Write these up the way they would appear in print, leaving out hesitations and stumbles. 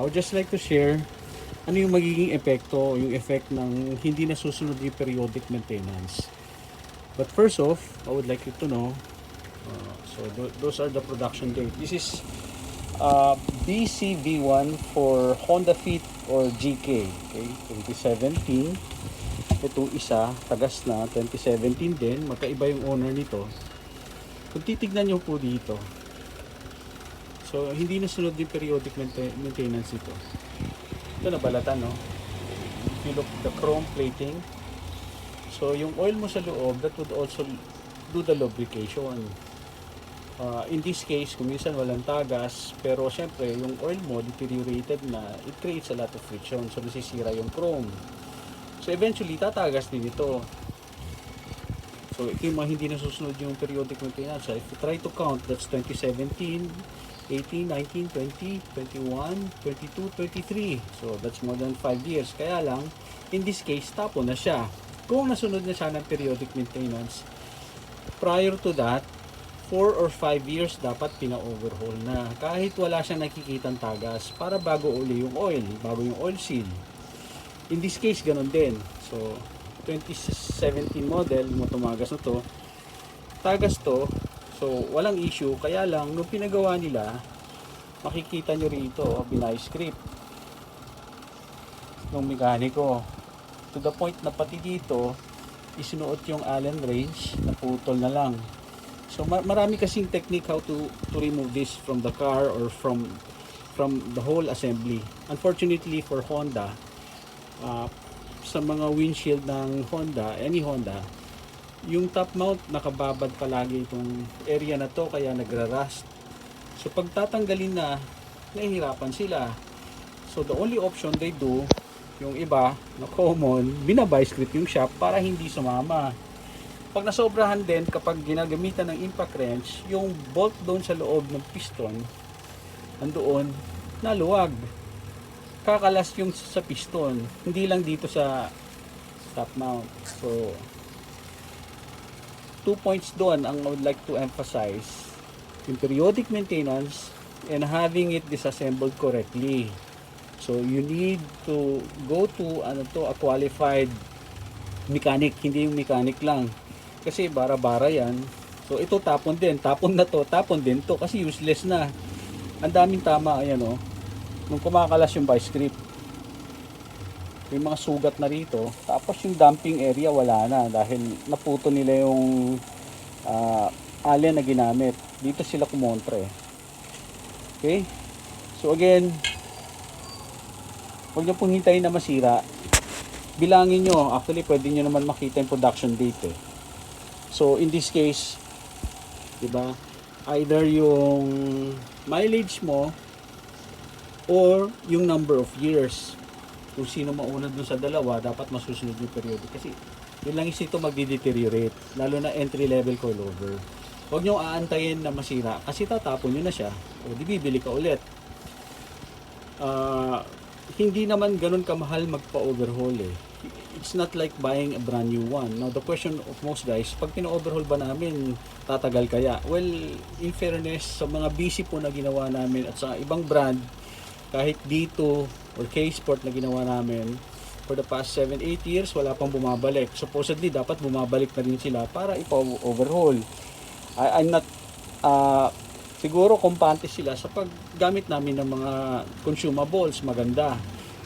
I would just like to share ano yung magiging epekto, yung effect ng hindi nasusunod yung periodic maintenance. But first off, I would like you to know, those are the production date. This is BCV1 for Honda Fit or GK, okay, 2017. Itong isa, tagas na, 2017 din, magkaiba yung owner nito. Kung titignan nyo po dito, so hindi nasunod yung periodic maintenance ito. Ito nabalatan, no? If you look the chrome plating, so yung oil mo sa loob, that would also do the lubrication. In this case, kung minsan walang tagas, pero syempre yung oil mo deteriorated na, it creates a lot of friction, so nasisira yung chrome. So eventually tatagas din ito. So ito yung mga hindi nasusunod yung periodic maintenance. So if you try to count, that's 2017, 18, 19, 20, 21, 22, 23. So that's more than 5 years. Kaya lang, in this case, tapo na siya. Kung nasunod na siya ng periodic maintenance, prior to that, 4 or 5 years dapat pina-overhaul na. Kahit wala siyang nakikitang tagas para bago uli yung oil, bago yung oil seal. In this case, ganun din. So, 2017 model, mo tumagas na to. Tagas to. So, walang issue. Kaya lang, nung pinagawa nila, makikita nyo rito, binay script ng mekaniko. To the point na pati dito, isinuot yung Allen wrench, naputol na lang. So, marami kasing technique how to remove this from the car or from the whole assembly. Unfortunately for Honda, sa mga windshield ng Honda, any Honda, yung top mount nakababad palagi itong area na to, kaya nagra-rust. So pag tatanggalin na, nahihirapan sila. So the only option they do, yung iba na common, binabiscript yung shop para hindi sumama. Pag nasobrahan din, kapag ginagamitan ng impact wrench, yung bolt doon sa loob ng piston, andoon, naluwag. Kakalas yung sa piston, hindi lang dito sa top mount. So 2 points doon ang I would like to emphasize: yung periodic maintenance and having it disassembled correctly. So you need to go to a qualified mechanic, hindi yung mechanic lang, kasi bara-bara yan. So ito tapon din, tapon na to, tapon din to, kasi useless na. Ang daming tama, ayan o, nung kumakalas yung vice grip, yung mga sugat na rito. Tapos yung dumping area wala na dahil naputo nila yung allen na ginamit. Dito sila kumontre. Okay, so again, huwag nyo pong hintayin na masira, bilangin nyo. Actually pwede nyo naman makita yung production date eh. So in this case, diba, either yung mileage mo or yung number of years. Kung sino mauna dun sa dalawa, dapat masusunod yung periodic. Kasi yun lang is ito magdi-deteriorate. Lalo na entry level coilover. Huwag nyo aantayin na masira. Kasi tatapon nyo na siya. O di bibili ka ulit. Hindi naman ganun kamahal magpa-overhaul eh. It's not like buying a brand new one. Now the question of most guys, pag pina-overhaul ba namin, tatagal kaya? Well, in fairness, sa mga busy po na ginawa namin at sa ibang brand, kahit dito or K-Sport na ginawa namin for the past 7-8 years, wala pang bumabalik. Supposedly dapat bumabalik na rin sila para ipa-overhaul. I'm not siguro kumpante sila sa paggamit namin ng mga consumables maganda.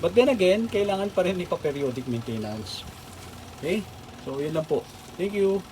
But then again, kailangan pa rin ipa-periodic maintenance. Okay? So yun lang po. Thank you.